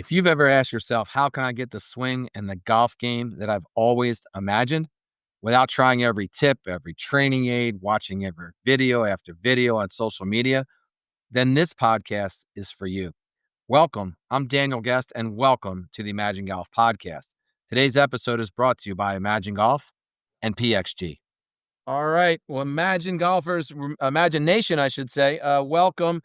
If you've ever asked yourself, how can I get the swing and the golf game that I've always imagined without trying every tip, every training aid, watching every video after video on social media, then this podcast is for you. Welcome. I'm Daniel Guest, and welcome to the Imagen Golf Podcast. Today's episode is brought to you by Imagen Golf and PXG. All right. Well, Imagen Golfers, Imagen Nation, I should say, welcome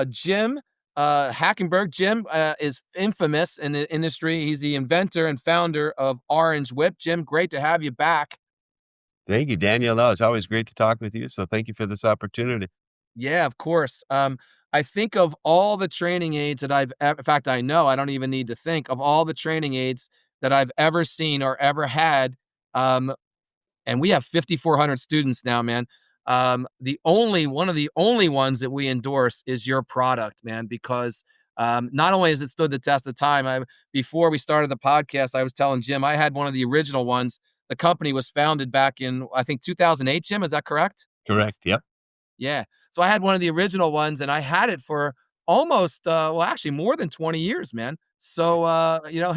Jim Hackenberg. Jim is infamous in the industry. He's the inventor and founder of Orange Whip. Jim, great to have you back. Thank you, Daniel. No, it's always great to talk with you. So thank you for this opportunity. Yeah, of course. I think of all the training aids that in fact, I know, I don't even need to think of all the training aids that I've ever seen or ever had. And we have 5,400 students now, man. One of the only ones that we endorse is your product, man, because not only has it stood the test of time, before we started the podcast, I was telling Jim, I had one of the original ones. The company was founded back in, I think, 2008, Jim, is that correct? Correct. Yep. Yeah. So I had one of the original ones, and I had it for almost, actually more than 20 years, man. So,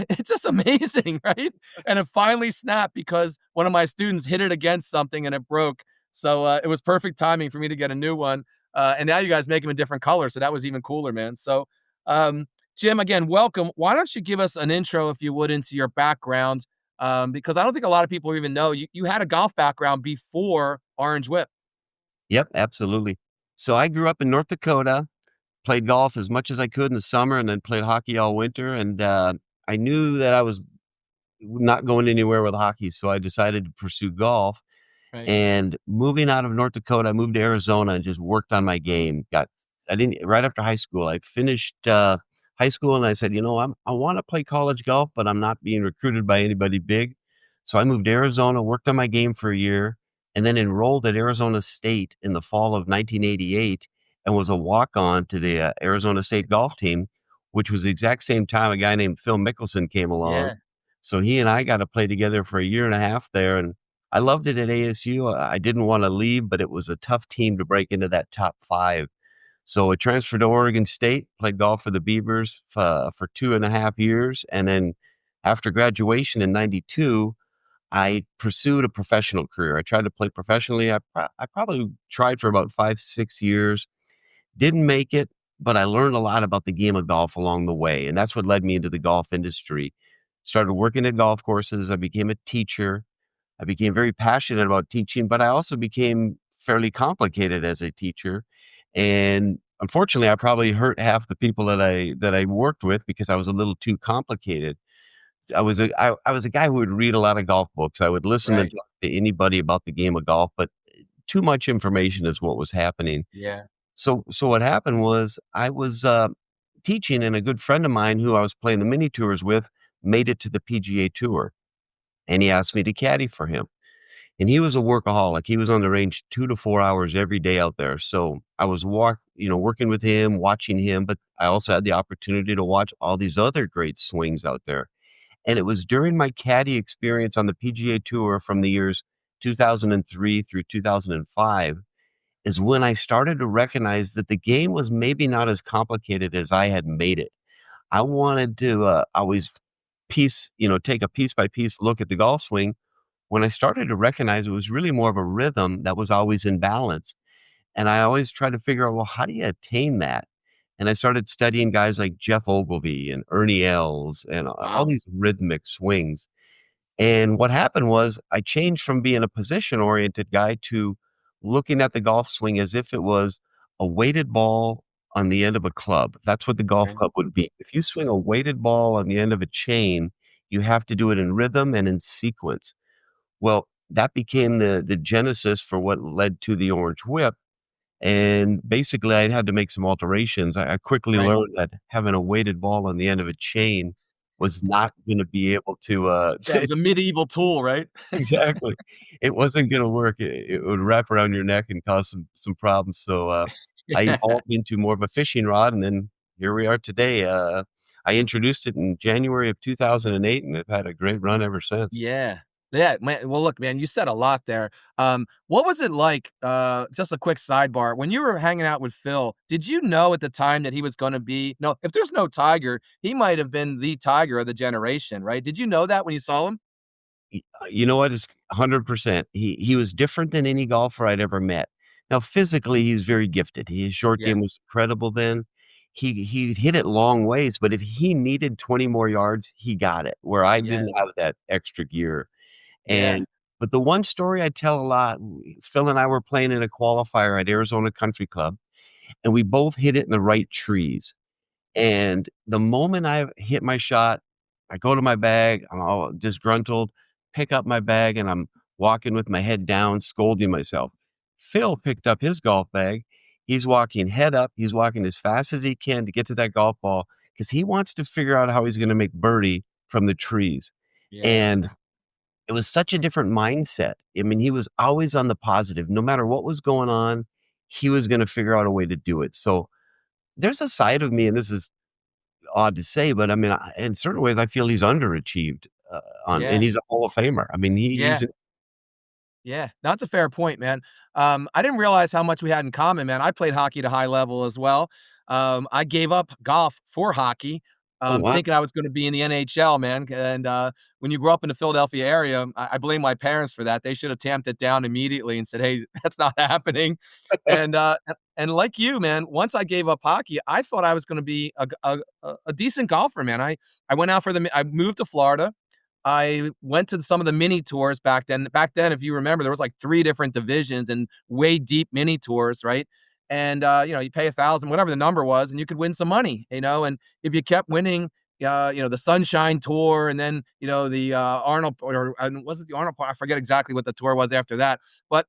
it's just amazing, right? And it finally snapped because one of my students hit it against something and it broke. So it was perfect timing for me to get a new one. And now you guys make them in different colors. So that was even cooler, man. So, Jim, again, welcome. Why don't you give us an intro, if you would, into your background? Because I don't think a lot of people even know you had a golf background before Orange Whip. Yep, absolutely. So I grew up in North Dakota, played golf as much as I could in the summer, and then played hockey all winter. And I knew that I was not going anywhere with hockey, so I decided to pursue golf. Right. And moving out of North Dakota, I moved to Arizona and just worked on my game. Right after high school, I finished high school, and I said, I want to play college golf, but I'm not being recruited by anybody big. So I moved to Arizona, worked on my game for a year, and then enrolled at Arizona State in the fall of 1988 and was a walk-on to the Arizona State golf team, which was the exact same time a guy named Phil Mickelson came along. Yeah. So he and I got to play together for a year and a half there, and I loved it at ASU. I didn't want to leave, but it was a tough team to break into that top five. So I transferred to Oregon State, played golf for the Beavers for 2.5 years, and then after graduation in 92, I pursued a professional career. I tried to play professionally. I probably tried for about 5-6 years. Didn't make it, but I learned a lot about the game of golf along the way. And that's what led me into the golf industry. Started working at golf courses. I became a teacher. I became very passionate about teaching, but I also became fairly complicated as a teacher. And unfortunately, I probably hurt half the people that I worked with because I was a little too complicated. I was a guy who would read a lot of golf books. I would listen and Right. talk to anybody about the game of golf, but too much information is what was happening. Yeah. So what happened was I was teaching, and a good friend of mine who I was playing the mini tours with made it to the PGA Tour, and he asked me to caddy for him. And he was a workaholic. He was on the range 2 to 4 hours every day out there. So I was working with him, watching him, but I also had the opportunity to watch all these other great swings out there. And it was during my caddy experience on the PGA Tour from the years 2003 through 2005 is when I started to recognize that the game was maybe not as complicated as I had made it. I wanted to always take a piece by piece look at the golf swing. When I started to recognize it was really more of a rhythm that was always in balance. And I always tried to figure out, well, how do you attain that? And I started studying guys like Jeff Ogilvy and Ernie Els and all Wow. these rhythmic swings. And what happened was I changed from being a position-oriented guy to looking at the golf swing as if it was a weighted ball on the end of a club. That's what the golf Okay. club would be. If you swing a weighted ball on the end of a chain, you have to do it in rhythm and in sequence. Well, that became the genesis for what led to the Orange Whip. And basically, I had to make some alterations. I quickly Right. learned that having a weighted ball on the end of a chain was not gonna be able to, Yeah, it's a medieval tool, right? exactly. It wasn't gonna work. It would wrap around your neck and cause some problems. So, I Yeah. evolved into more of a fishing rod, and then here we are today. I introduced it in January of 2008, and I've had a great run ever since. Yeah. Yeah, man. Well, look, man, you said a lot there. What was it like? Just a quick sidebar. When you were hanging out with Phil, did you know at the time that he was going to be? No, if there's no Tiger, he might have been the Tiger of the generation, right? Did you know that when you saw him? You know what? It's 100%. He was different than any golfer I'd ever met. Now, physically, he's very gifted. His short Yeah, game was incredible then. He hit it long ways, but if he needed 20 more yards, he got it, where I yeah, didn't have that extra gear. yeah, And but the one story I tell a lot, Phil and I were playing in a qualifier at Arizona Country Club, and we both hit it in the right trees. And the moment I hit my shot, I go to my bag, I'm all disgruntled, pick up my bag, and I'm walking with my head down, scolding myself. Phil picked up his golf bag. He's walking head up. He's walking as fast as he can to get to that golf ball because he wants to figure out how he's going to make birdie from the trees. yeah, And it was such a different mindset. I mean, he was always on the positive. No matter what was going on, he was going to figure out a way to do it. So there's a side of me, and this is odd to say, but I mean, in certain ways, I feel he's underachieved, and yeah. he's a Hall of Famer. I mean, Yeah. he's Yeah, that's a fair point, man. I didn't realize how much we had in common, man. I played hockey at a high level as well. I gave up golf for hockey, oh, wow. thinking I was going to be in the NHL, man. And when you grow up in the Philadelphia area, I blame my parents for that. They should have tamped it down immediately and said, "Hey, that's not happening." And like you, man, once I gave up hockey, I thought I was going to be a decent golfer, man. I went out for I moved to Florida. I went to some of the mini tours back then. Back then, if you remember, there was like 3 different divisions and way deep mini tours, right? And, you pay 1,000, whatever the number was, and you could win some money, and if you kept winning, the Sunshine Tour and then, the, Arnold or was it the Arnold? I forget exactly what the tour was after that. But,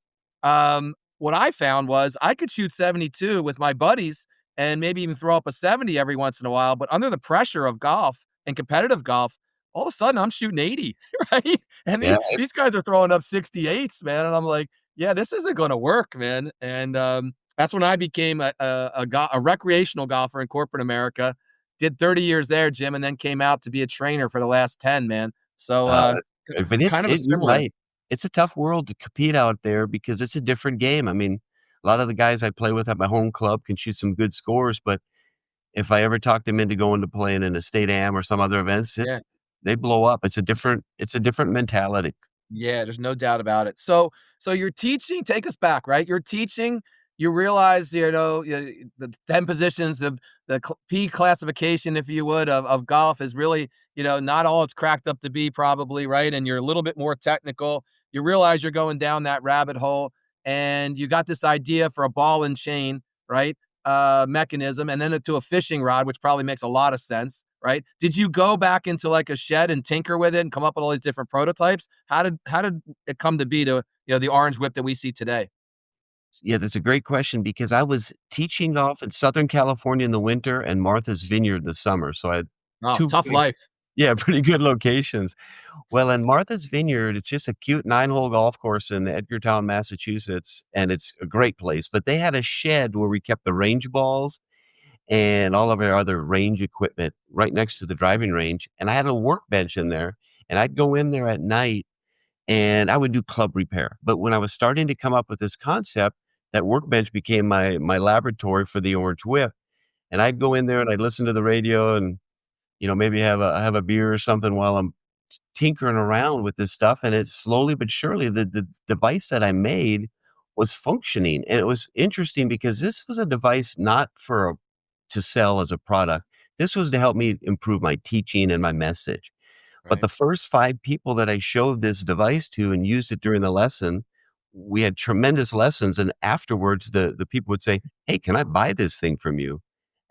what I found was I could shoot 72 with my buddies and maybe even throw up a 70 every once in a while, but under the pressure of golf and competitive golf, all of a sudden I'm shooting 80, right? And Yeah, these guys are throwing up 68s, man. And I'm like, yeah, this isn't going to work, man. And that's when I became a recreational golfer in corporate America. Did 30 years there, Jim, and then came out to be a trainer for the last 10, man. So uh, but kind of a you're similar. right. It's a tough world to compete out there because it's a different game. I mean, a lot of the guys I play with at my home club can shoot some good scores, but if I ever talk them into going to playing in a state am or some other events, Yeah. they blow up. It's a different mentality. Yeah, there's no doubt about it. So you're teaching, take us back, right? You're teaching, you realize, the 10 positions, the P classification, if you would, of golf is really, not all it's cracked up to be probably, right? And you're a little bit more technical. You realize you're going down that rabbit hole and you got this idea for a ball and chain, right? Mechanism, and then to a fishing rod, which probably makes a lot of sense, right? Did you go back into like a shed and tinker with it and come up with all these different prototypes? How did it come to be to the orange whip that we see today? Yeah, that's a great question because I was teaching golf in Southern California in the winter and Martha's Vineyard in the summer. So I had Oh, 2 tough pretty life. yeah, pretty good locations. Well, in Martha's Vineyard, it's just a cute 9-hole golf course in Edgartown, Massachusetts, and it's a great place, but they had a shed where we kept the range balls and all of our other range equipment right next to the driving range, and I had a workbench in there, and I'd go in there at night and I would do club repair. But when I was starting to come up with this concept, that workbench became my laboratory for the Orange Whip, and I'd go in there and I'd listen to the radio and, maybe have a beer or something while I'm tinkering around with this stuff, and it's slowly but surely the device that I made was functioning, and it was interesting because this was a device not to sell as a product. This was to help me improve my teaching and my message. But Right. the first 5 people that I showed this device to and used it during the lesson, we had tremendous lessons, and afterwards, the people would say, "Hey, can I buy this thing from you?"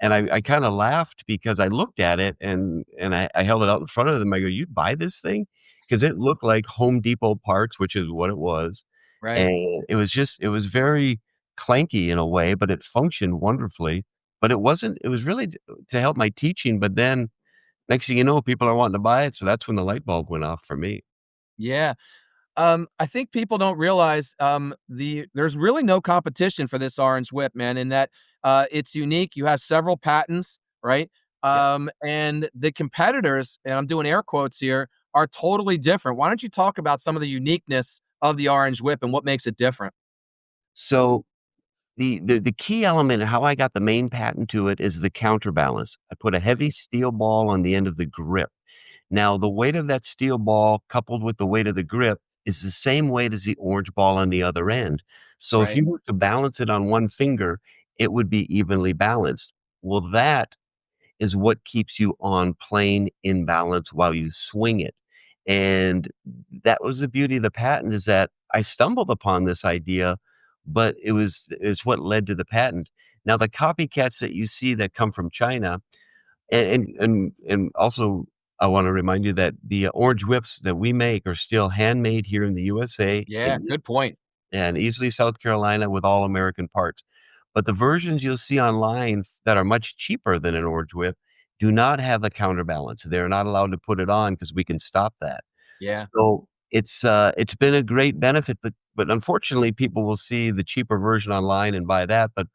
And I kinda laughed because I looked at it and I held it out in front of them. I go, "You'd buy this thing?" Because it looked like Home Depot parts, which is what it was, Right. and it was very clanky in a way, but it functioned wonderfully. But it was really to help my teaching, but then next thing you know, people are wanting to buy it, so that's when the light bulb went off for me. Yeah. I think people don't realize there's really no competition for this orange whip, man, in that it's unique. You have several patents, right? Yep. And the competitors, and I'm doing air quotes here, are totally different. Why don't you talk about some of the uniqueness of the orange whip and what makes it different? So the key element and how I got the main patent to it is the counterbalance. I put a heavy steel ball on the end of the grip. Now, the weight of that steel ball coupled with the weight of the grip is the same weight as the orange ball on the other end. So if Right. you were to balance it on one finger, it would be evenly balanced. Well, that is what keeps you on plane in balance while you swing it. And that was the beauty of the patent, is that I stumbled upon this idea, but is what led to the patent. Now, the copycats that you see that come from China, and also I want to remind you that the orange whips that we make are still handmade here in the USA Yeah, good point. and Easley, South Carolina, with all American parts. But the versions you'll see online that are much cheaper than an Orange Whip do not have a counterbalance. They're not allowed to put it on because we can stop that. Yeah. So it's been a great benefit, but unfortunately, people will see the cheaper version online and buy that. But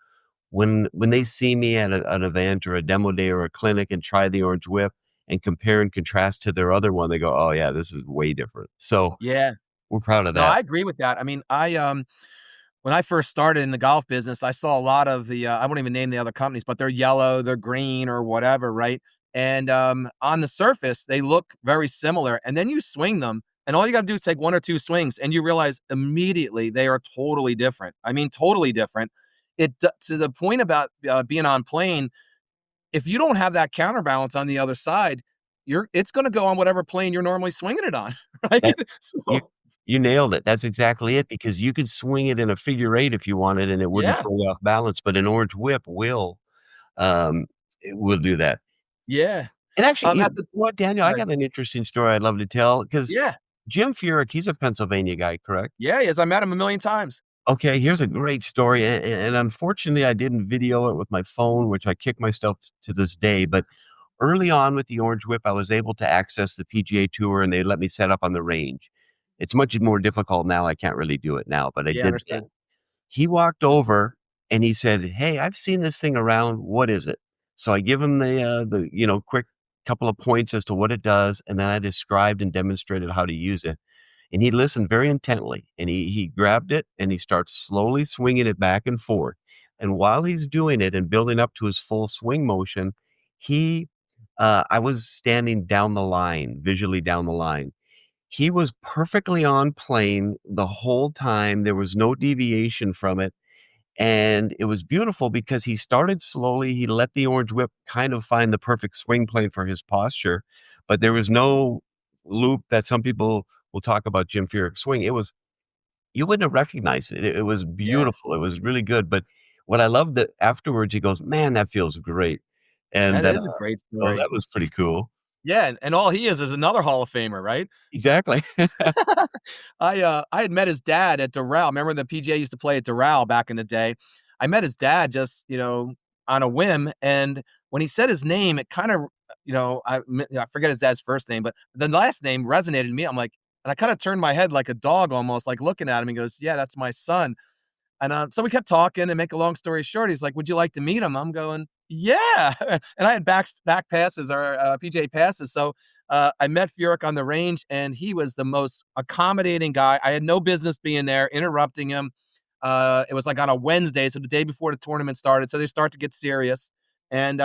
when they see me at an event or a demo day or a clinic and try the Orange Whip and compare and contrast to their other one, they go, "Oh yeah, this is way different." So Yeah. we're proud of No, that. I agree with that. I mean, when I first started in the golf business, I saw a lot of the, I won't even name the other companies, but they're yellow, they're green or whatever, right? And on the surface, they look very similar. And then you swing them, and all you got to do is take one or two swings, and you realize immediately they are totally different. I mean, totally different. To the point about being on plane, if you don't have that counterbalance on the other side, it's going to go on whatever plane you're normally swinging it on, right? That you So, you nailed it. That's exactly it, because you could swing it in a figure eight if you wanted, and it wouldn't yeah, throw you off balance, but an orange whip um, it will do that. yeah. And actually, you At know the what, Daniel? I Right. got an interesting story I'd love to tell, because Yeah. Jim Furyk, he's a Pennsylvania guy, correct? Yeah, yes, I met him a million times. Okay, here's a great story, and unfortunately, I didn't video it with my phone, which I kick myself to this day, but early on with the Orange Whip, I was able to access the PGA Tour, and they let me set up on the range. It's much more difficult now, I can't really do it now, but I Yeah, did then. understood. He walked over and he said, "Hey, I've seen this thing around. What is it?" So I give him the quick couple of points as to what it does, and then I described and demonstrated how to use it. And he listened very intently, and he grabbed it and he starts slowly swinging it back and forth. And while he's doing it and building up to his full swing motion, he I was standing down the line, visually down the line. He was perfectly on plane the whole time. There was no deviation from it. And it was beautiful because he started slowly. He let the orange whip kind of find the perfect swing plane for his posture, but there was no loop that some people will talk about Jim Furyk's swing. You wouldn't have recognized it. It was Yeah, beautiful. It was really good. But what I loved that afterwards, he goes, "Man, that feels great." And that is a great oh, story. that was pretty cool. Yeah, and all he is another Hall of Famer, right? Exactly. I had met his dad at Doral. Remember the PGA used to play at Doral back in the day? I met his dad just, on a whim, and when he said his name, it kind of, I forget his dad's first name, but the last name resonated to me. I'm like, and I kind of turned my head like a dog almost, like looking at him. He goes, "Yeah, that's my son." And, so we kept talking, and make a long story short, he's like, "Would you like to meet him?" I'm going, "Yeah." And I had back passes or, PGA passes. So, I met Furyk on the range, and he was the most accommodating guy. I had no business being there, interrupting him. It was like on a Wednesday, so the day before the tournament started. So they start to get serious. And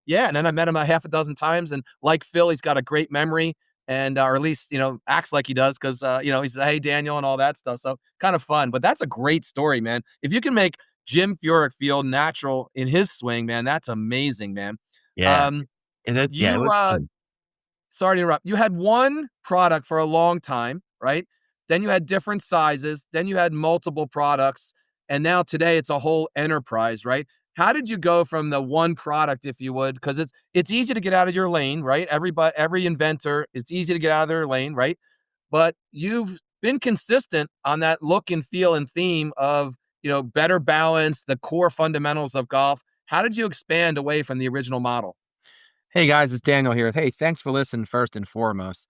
yeah, and then I met him a half a dozen times. And like Phil, he's got a great memory, and or at least acts like he does because he says, "Hey, Daniel," and all that stuff. So kind of fun. But that's a great story, man. If you can make Jim Furyk feel natural in his swing, man, that's amazing, man. Yeah. Um, And it you was fun. Sorry to interrupt. You had one product for a long time, right? Then you had different sizes, then you had multiple products, and now today it's a whole enterprise, right? How did you go from the one product, if you would, because it's easy to get out of your lane, right? Every inventor, it's easy to get out of their lane, right? But you've been consistent on that look and feel and theme of, better balance, the core fundamentals of golf. How did you expand away from the original model? Hey guys, it's Daniel here. Hey, thanks for listening first and foremost.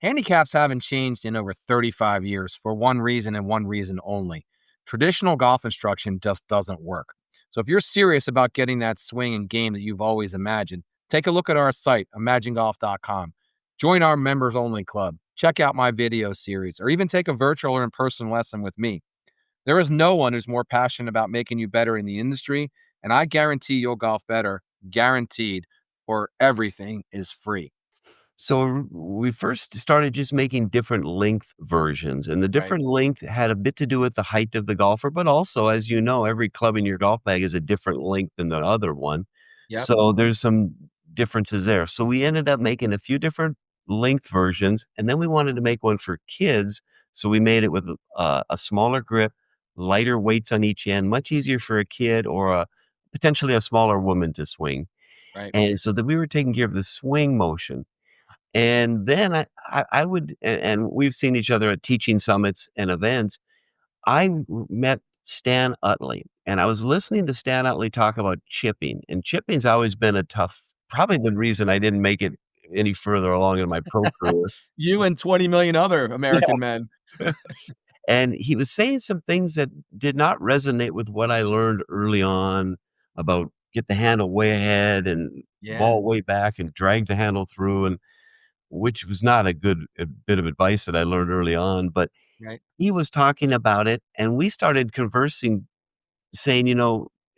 Handicaps haven't changed in over 35 years for one reason and one reason only. Traditional golf instruction just doesn't work. So if you're serious about getting that swing and game that you've always imagined, take a look at our site, imagengolf.com. Join our members only club, check out my video series, or even take a virtual or in person lesson with me. There is no one who's more passionate about making you better in the industry, and I guarantee you'll golf better, guaranteed, or everything is free. So we first started just making different length versions, and the Right. different length had a bit to do with the height of the golfer, but also, as you know, every club in your golf bag is a different length than the other one. Yep. So there's some differences there. So we ended up making a few different length versions, and then we wanted to make one for kids. So we made it with a smaller grip, lighter weights on each end, much easier for a kid or potentially a smaller woman to swing. Right. And so that we were taking care of the swing motion. And then I would and we've seen each other at teaching summits and events. Met Stan Utley, and I was listening to Stan Utley talk about chipping, and chipping's always been a tough probably the reason I didn't make it any further along in my pro career. You and 20 million other American men. Yeah. And he was saying some things that did not resonate with what I learned early on about get the handle way ahead and Yeah. ball way back and drag the handle through, and which was not a bit of advice that I learned early on, but Right. he was talking about it, and we started conversing saying,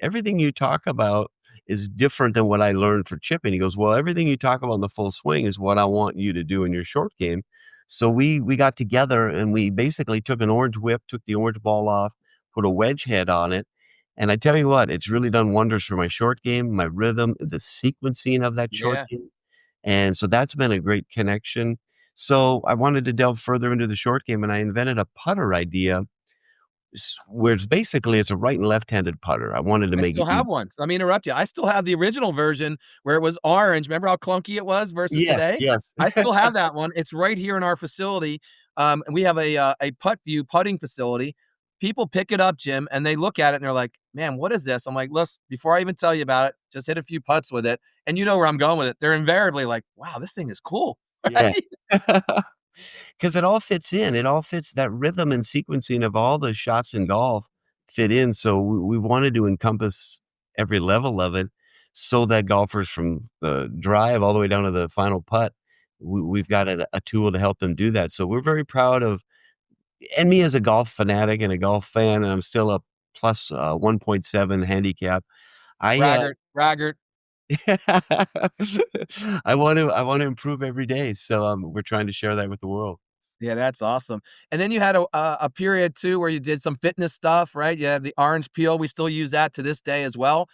"Everything you talk about is different than what I learned for chipping." He goes, "Well, everything you talk about in the full swing is what I want you to do in your short game." So we got together and we basically took an orange whip, took the orange ball off, put a wedge head on it, and I tell you what, it's really done wonders for my short game, my rhythm, the sequencing of that short Yeah. game, and so that's been a great connection. So I wanted to delve further into the short game, and I invented a putter idea where it's a right and left-handed putter. I wanted to I make still it have one. Let me interrupt you. I still have the original version where it was orange. Remember how clunky it was versus Yes, today? yes. I still have that one. It's right here in our facility. And we have a putt view putting facility. People pick it up, Jim, and they look at it and they're like, "Man, what is this?" I'm like, "Listen, before I even tell you about it, just hit a few putts with it, and you know where I'm going with it." They're invariably like, "Wow, this thing is cool." Yeah. Right? 'Cause it all fits in. It all fits that rhythm and sequencing of all the shots in golf fit in, so we wanted to encompass every level of it so that golfers from the drive all the way down to the final putt, we've got a tool to help them do that. So we're very proud of and me as a golf fanatic and a golf fan, and I'm still a plus, 1.7 handicap. I, Braggart, braggart. I want to improve every day, so, we're trying to share that with the world. Yeah, that's awesome. And then you had a period too where you did some fitness stuff, right? You had the orange peel. We still use that to this day as well.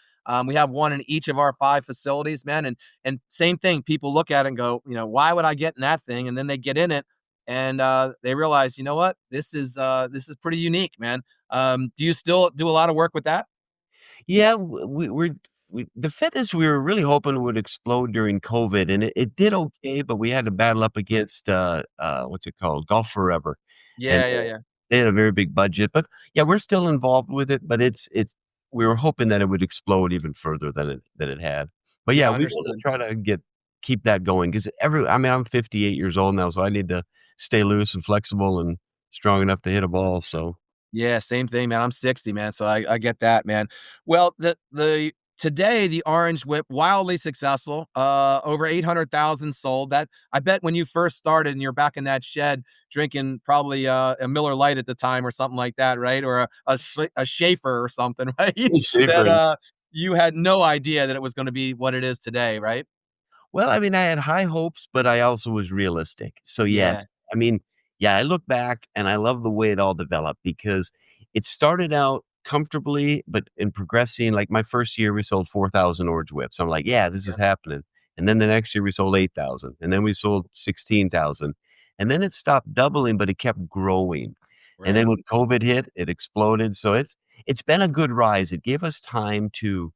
We have one in each of our 5 facilities, man. And same thing. People look at it and go, why would I get in that thing? And then they get in it and they realize, you know what, this is pretty unique, man. Do you still do a lot of work with that? Yeah, the fitness we were really hoping would explode during COVID, and it did okay, but we had to battle up against, what's it called? Golf Forever, and Yeah, yeah, yeah, they had a very big budget, but, yeah, we're still involved with it, but it's we were hoping that it would explode even further than it had. But, yeah, yeah. we wanna Understood. try to keep that going 'cause I'm 58 years old now, so I need to stay loose and flexible and strong enough to hit a ball, so Yeah, same thing, man. I'm 60, man, so I get that, man. Well, the today, the Orange Whip, wildly successful, over 800,000 sold. That I bet when you first started and you're back in that shed drinking probably, a Miller Lite at the time or something like that, right? Or a Schaefer or something, right? That, Schaefer. you had no idea that it was gonna be what it is today, right? Well, I mean, I had high hopes, but I also was realistic. So, yes, Yeah, I mean, yeah, I look back and I love the way it all developed because it started out comfortably, but in progressing, like my first year, we sold 4,000 Orange Whips. I'm like, yeah, this is yep, happening. And then the next year, we sold 8,000. And then we sold 16,000. And then it stopped doubling, but it kept growing. And right. then when COVID hit, it exploded. So it's been a good rise. It gave us time to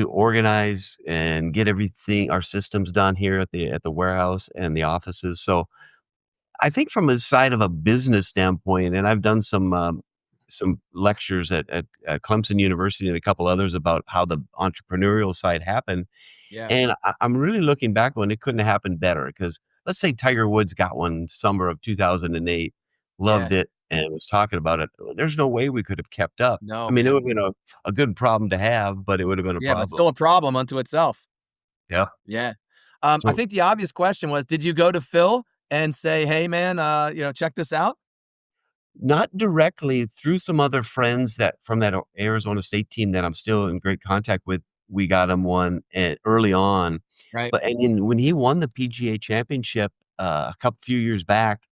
organize and get everything our systems done here at the warehouse and the offices. So, I think from a side of a business standpoint, and I've done some lectures at Clemson University and a couple others about how the entrepreneurial side happened, Yeah, and I'm really looking back when it couldn't have happened better. Because let's say Tiger Woods got one summer of 2008, yeah. loved it, and was talking about it. There's no way we could have kept up. No, I mean, it man. would have been a good problem to have, but it would have been a Yeah, but problem. still a problem unto itself. Yeah. Yeah. I So think the obvious question was, did you go to Phil and say, "Hey, man, check this out"? not directly, through some other friends that from that Arizona State team that I'm still in great contact with, we got him one, early on. Right. But and then when he won the PGA championship, a couple few years back,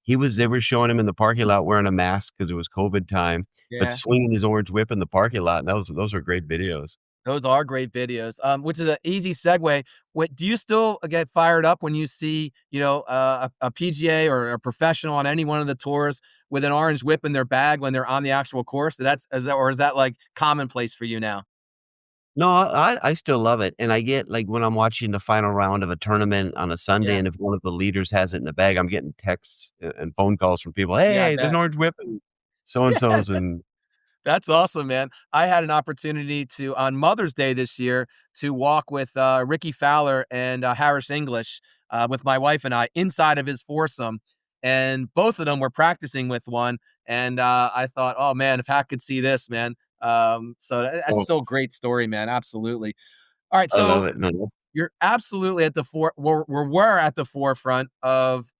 they were showing him in the parking lot wearing a mask because it was COVID time, but Yeah. swinging his orange whip in the parking lot, and those were great videos. Those are great videos, which is an easy segue. What do you still get fired up when you see, a PGA or a professional on any one of the tours with an orange whip in their bag when they're on the actual course? Is that like commonplace for you now? No, I still love it, and I get like, when I'm watching the final round of a tournament on a Sunday, Yeah. and if one of the leaders has it in the bag, I'm getting texts and phone calls from people, Yeah, I "Hey, there's an bet. orange whip and so and so's," and That's awesome, man. I had an opportunity to on Mother's Day this year to walk with Ricky Fowler and Harris English with my wife and I inside of his foursome, and both of them were practicing with one. And I thought, oh man, if Hack could see this, man. That's oh, still a great story, man. Absolutely. All right, I love so it. No, that's you're absolutely at the we're at the forefront of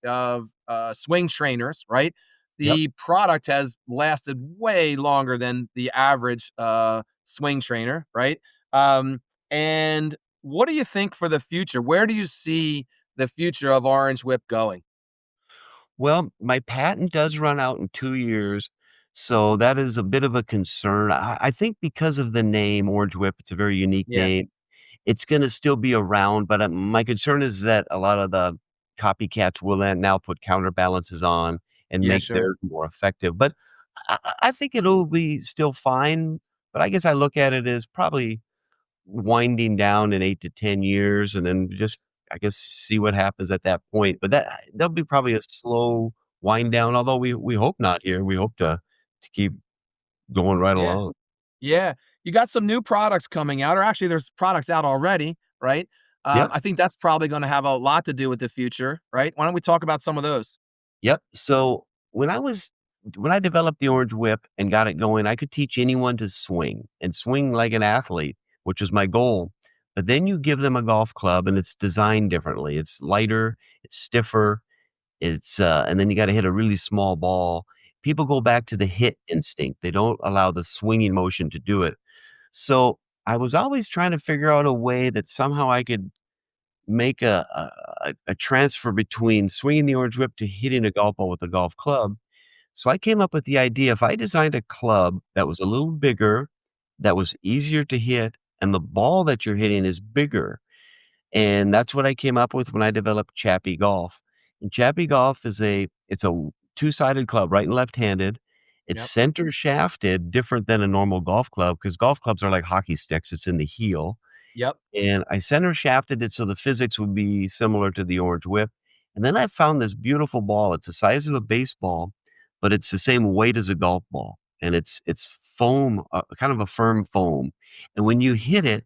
swing trainers, right? yep. The product has lasted way longer than the average swing trainer, right? Um, and what do you think for the future? Where do you see the future of Orange Whip going? Well, my patent does run out in 2 years, so that is a bit of a concern. I think because of the name Orange Whip, it's a very unique Yeah, name. It's gonna still be around, but, my concern is that a lot of the copycats will then now put counterbalances on and yeah, make sure. theirs more effective, but I think it'll be still fine, but I guess I look at it as probably winding down in 8 to 10 years and then just, I guess, see what happens at that point, but that'll be probably a slow wind down, although we hope not here. We hope to keep going right Yeah. along. Yeah, you got some new products coming out, or actually there's products out already, right? Yep. I think that's probably gonna have a lot to do with the future, right? Why don't we talk about some of those? Yep. So when I developed the Orange Whip and got it going, I could teach anyone to swing and swing like an athlete, which was my goal. But then you give them a golf club and it's designed differently. It's lighter, it's stiffer, and then you got to hit a really small ball. People go back to the hit instinct. They don't allow the swinging motion to do it. So I was always trying to figure out a way that somehow I could make a transfer between swinging the orange whip to hitting a golf ball with a golf club. So I came up with the idea, if I designed a club that was a little bigger, that was easier to hit, and the ball that you're hitting is bigger, and that's what I came up with when I developed Chappy Golf. And Chappy Golf it's a two-sided club, right and left-handed. It's Yep, center shafted, different than a normal golf club because golf clubs are like hockey sticks. It's in the heel. yep, And I center shafted it so the physics would be similar to the Orange Whip. And then I found this beautiful ball. It's the size of a baseball, but it's the same weight as a golf ball. And it's foam, kind of a firm foam. And when you hit it,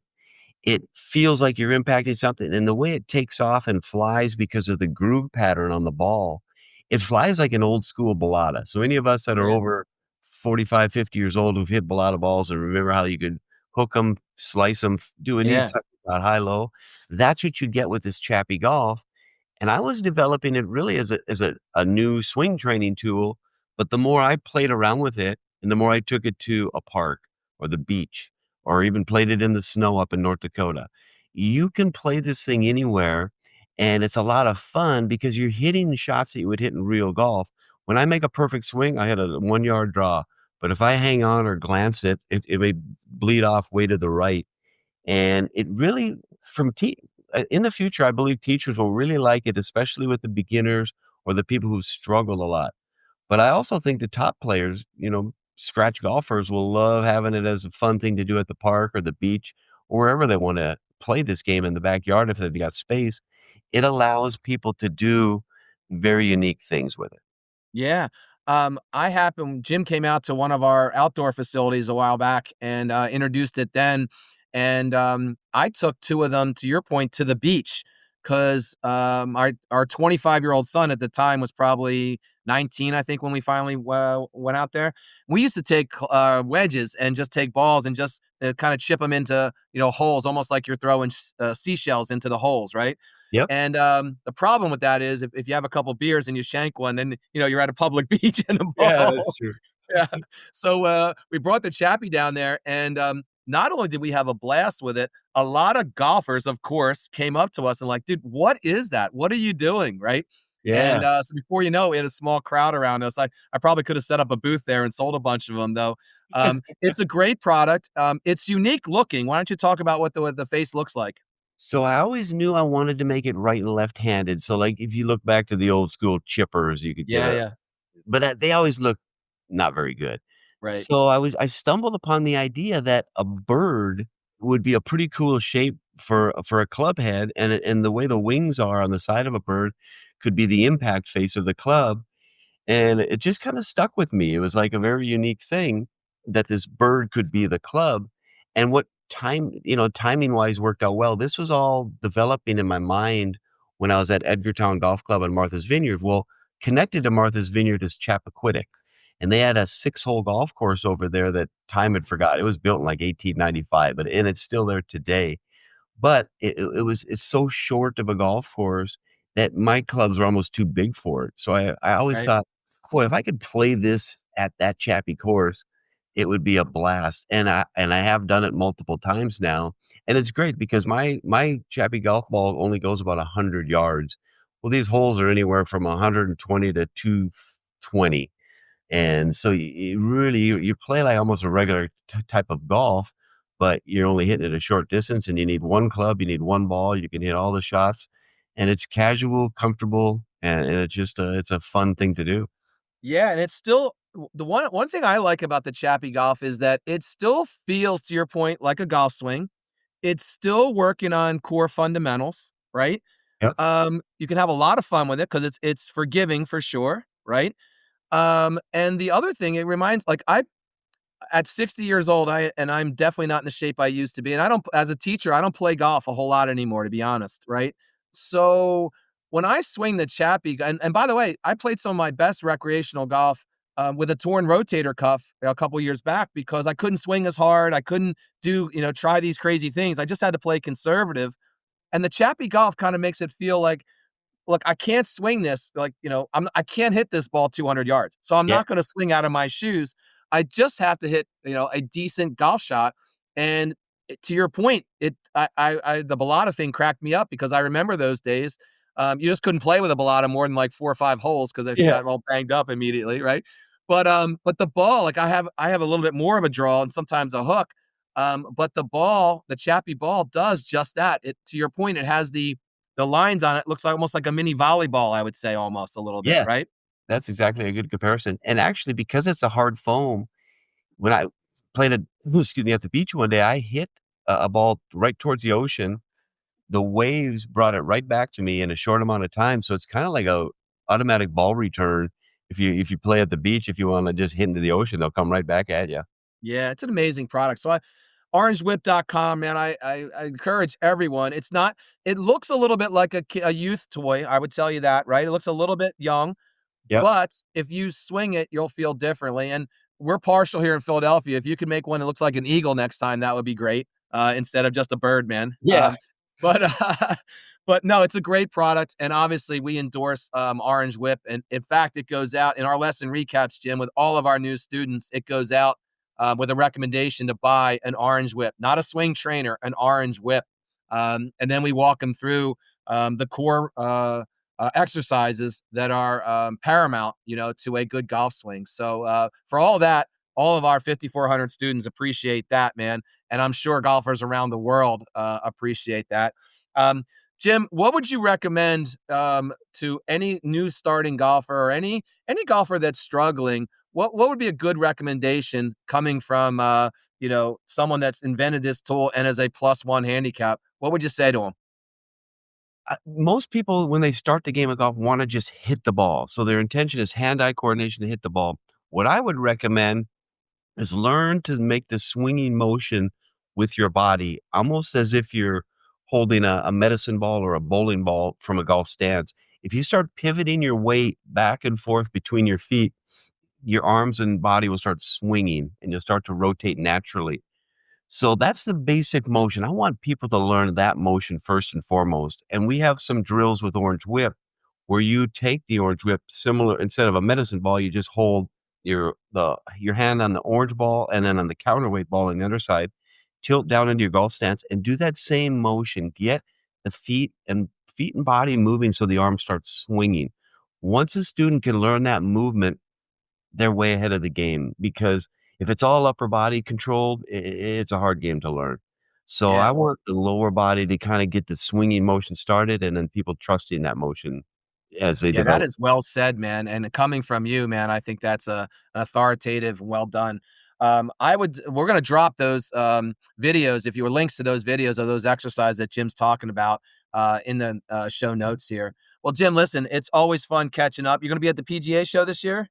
it feels like you're impacting something, and the way it takes off and flies because of the groove pattern on the ball, it flies like an old school balata. So any of us that are yeah, over 45, 50 years old who've hit balata balls and remember how you could hook them, slice them, do any yeah, type of high low, that's what you get with this Chappy Golf. And I was developing it really as a new swing training tool, but the more I played around with it and the more I took it to a park or the beach or even played it in the snow up in North Dakota, you can play this thing anywhere, and it's a lot of fun because you're hitting shots that you would hit in real golf. When I make a perfect swing, I hit a 1-yard draw, but if I hang on or glance it may bleed off way to the right. And it really in the future, I believe teachers will really like it, especially with the beginners or the people who struggle a lot. But I also think the top players, scratch golfers will love having it as a fun thing to do at the park or the beach or wherever they want to play this game in the backyard if they've got space. It allows people to do very unique things with it. yeah. Jim came out to one of our outdoor facilities a while back and introduced it then, and I took two of them, to your point, to the beach, because our 25-year-old son at the time was probably 19, I think, when we finally went out there. We used to take wedges and just take balls and just kind of chip them into holes, almost like you're throwing seashells into the holes, right? Yep. And the problem with that is if you have a couple beers and you shank one, then you're at a public beach and the Yeah, that's ball. true. Yeah. So we brought the Chappie down there, and not only did we have a blast with it, a lot of golfers, of course, came up to us and like, dude, what is that? What are you doing? Right. And Yeah. so before you know, we had a small crowd around us. I probably could have set up a booth there and sold a bunch of them, though. It's a great product. It's unique looking. Why don't you talk about what the face looks like? So I always knew I wanted to make it right and left-handed. So, like, if you look back to the old school chippers, you could get Yeah, a yeah, but, they always look not very good. right, So I stumbled upon the idea that a bird would be a pretty cool shape for a club head, and the way the wings are on the side of a bird could be the impact face of the club, and it just kinda stuck with me. It was like a very unique thing that this bird could be the club, and what timing-wise worked out well. This was all developing in my mind when I was at Edgartown Golf Club in Martha's Vineyard. Well, connected to Martha's Vineyard is Chappaquiddick, and they had a six-hole golf course over there that time had forgot. It was built in, like, 1895, and it's still there today. But it's so short of a golf course that my clubs were almost too big for it. So I always right. thought, "Boy, if I could play this at that Chappie course, it would be a blast." And I have done it multiple times now, and it's great because my Chappie golf ball only goes about 100 yards. Well, these holes are anywhere from 120 to 220. And so you play like almost a regular type of golf, but you're only hitting it a short distance, and you need one club, you need one ball, you can hit all the shots, and it's casual, comfortable, and it's just it's a fun thing to do. Yeah, and it's still the one thing I like about the Chappie Golf is that it still feels, to your point, like a golf swing. It's still working on core fundamentals, right? Yep. You can have a lot of fun with it because it's forgiving for sure, right? And the other thing, it reminds like I at 60 years old, I'm definitely not in the shape I used to be. And I don't as a teacher, I don't play golf a whole lot anymore, to be honest, right? So when I swing the Chappie, and by the way, I played some of my best recreational golf with a torn rotator cuff a couple years back because I couldn't swing as hard. I couldn't try these crazy things. I just had to play conservative. And the Chappie golf kind of makes it feel like, look, I can't swing this. Like, I can't hit this ball 200 yards. So I'm Yeah. not going to swing out of my shoes. I just have to hit, a decent golf shot. And to your point, the Bellata thing cracked me up because I remember those days. You just couldn't play with a Bellata more than like 4 or 5 holes because they Yeah. got all banged up immediately, right? But the ball, like I have a little bit more of a draw and sometimes a hook. But the Chappie ball does just that. It to your point, it has the lines on it looks like almost like a mini volleyball, I would say almost a little bit, Yeah. right? That's exactly a good comparison. And actually, because it's a hard foam, when I played at excuse me, at the beach one day, I hit a ball right towards the ocean. The waves brought it right back to me in a short amount of time, so it's kinda like a automatic ball return. If you play at the beach, if you wanna just hit into the ocean, they'll come right back at you. Yeah, it's an amazing product. So orangewhip.com, man, I encourage everyone. It looks a little bit like a youth toy, I would tell you that, right? It looks a little bit young, Yep. but if you swing it, you'll feel differently. And we're partial here in Philadelphia. If you could make one that looks like an eagle next time, that would be great, instead of just a bird, man. Yeah. But but no, it's a great product, and obviously we endorse Orange Whip. And in fact, it goes out in our lesson recaps, Jim, with all of our new students. It goes out with a recommendation to buy an Orange Whip, not a swing trainer, an Orange Whip. And then we walk them through the core exercises that are paramount, to a good golf swing. So for all that, all of our 5,400 students appreciate that, man, and I'm sure golfers around the world appreciate that. Um, Jim, what would you recommend to any new starting golfer or any golfer that's struggling? What would be a good recommendation coming from someone that's invented this tool and is a +1 handicap? What would you say to them? Most people, when they start the game of golf, wanna just hit the ball, so their intention is hand-eye coordination to hit the ball. What I would recommend is learn to make the swinging motion with your body, almost as if you're holding a medicine ball or a bowling ball from a golf stance. If you start pivoting your weight back and forth between your feet, your arms and body will start swinging and you'll start to rotate naturally. So that's the basic motion. I want people to learn that motion first and foremost. And we have some drills with Orange Whip where you take the Orange Whip similar instead of a medicine ball, you just hold your hand on the orange ball and then on the counterweight ball on the other side, tilt down into your golf stance and do that same motion. Get the feet and body moving so the arm starts swinging. Once a student can learn that movement, they're way ahead of the game because if it's all upper body controlled, it's a hard game to learn. So Yeah. I want the lower body to kind of get the swinging motion started and then people trusting that motion as they Yeah, that develop. is well said, man, and coming from you, man, I think that's an authoritative, well done. We're gonna drop those, videos, if you were links to those videos of those exercises that Jim's talking about, in the, show notes here. Well, Jim, listen, it's always fun catching up. You're gonna be at the PGA show this year?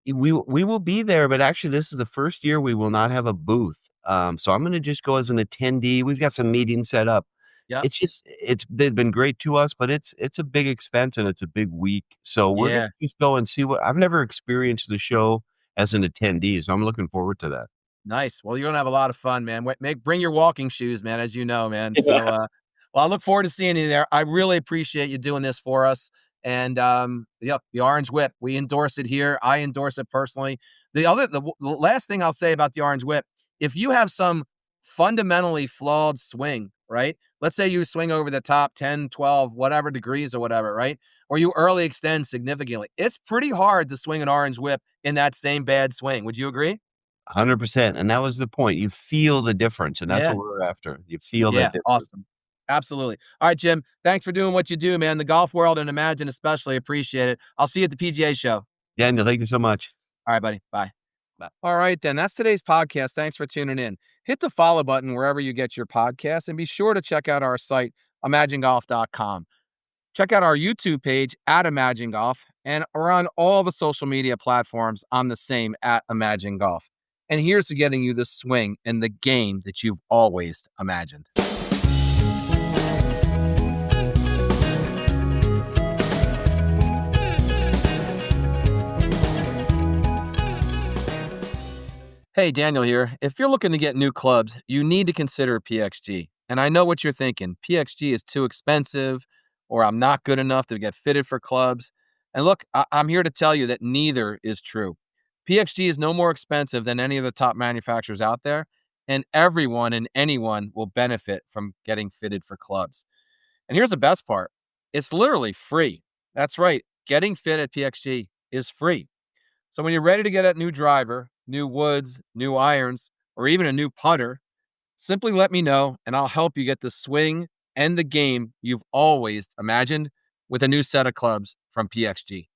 We will be there, but actually this is the first year we will not have a booth. So I'm gonna just go as an attendee. We've got some meetings set up. Yep. It's they've been great to us, but it's a big expense and it's a big week. So we're gonna Yeah. just go and see what I've never experienced the show as an attendee, so I'm looking forward to that. Nice. Well, you're gonna have a lot of fun, man. Bring your walking shoes, man, as you know, man. So, well, I look forward to seeing you there. I really appreciate you doing this for us. And yeah, the Orange Whip, we endorse it here. I endorse it personally. The last thing I'll say about the Orange Whip, if you have some fundamentally flawed swing, right? Let's say you swing over the top 10, 12, whatever degrees or whatever, right? Or you early extend significantly. It's pretty hard to swing an Orange Whip in that same bad swing. Would you agree? 100%, and that was the point. You feel the difference, and that's Yeah. what we're after. You feel that Yeah, difference. awesome. Absolutely. All right, Jim, thanks for doing what you do, man. The golf world and Imagine especially appreciate it. I'll see you at the PGA show. Daniel, thank you so much. All right, buddy. Bye. Bye. All right, then. That's today's podcast. Thanks for tuning in. Hit the follow button wherever you get your podcasts and be sure to check out our site, imagingolf.com. Check out our YouTube page at Imagine Golf, and we're on all the social media platforms. I'm the same at Imagine Golf. And here's to getting you the swing and the game that you've always imagined. Hey, Daniel here. If you're looking to get new clubs, you need to consider PXG. And I know what you're thinking. PXG is too expensive, or I'm not good enough to get fitted for clubs. And look, I'm here to tell you that neither is true. PXG is no more expensive than any of the top manufacturers out there, and everyone and anyone will benefit from getting fitted for clubs. And here's the best part, it's literally free. That's right. Getting fit at PXG is free. So when you're ready to get a new driver, new woods, new irons, or even a new putter, simply let me know and I'll help you get the swing and the game you've always imagined with a new set of clubs from PXG.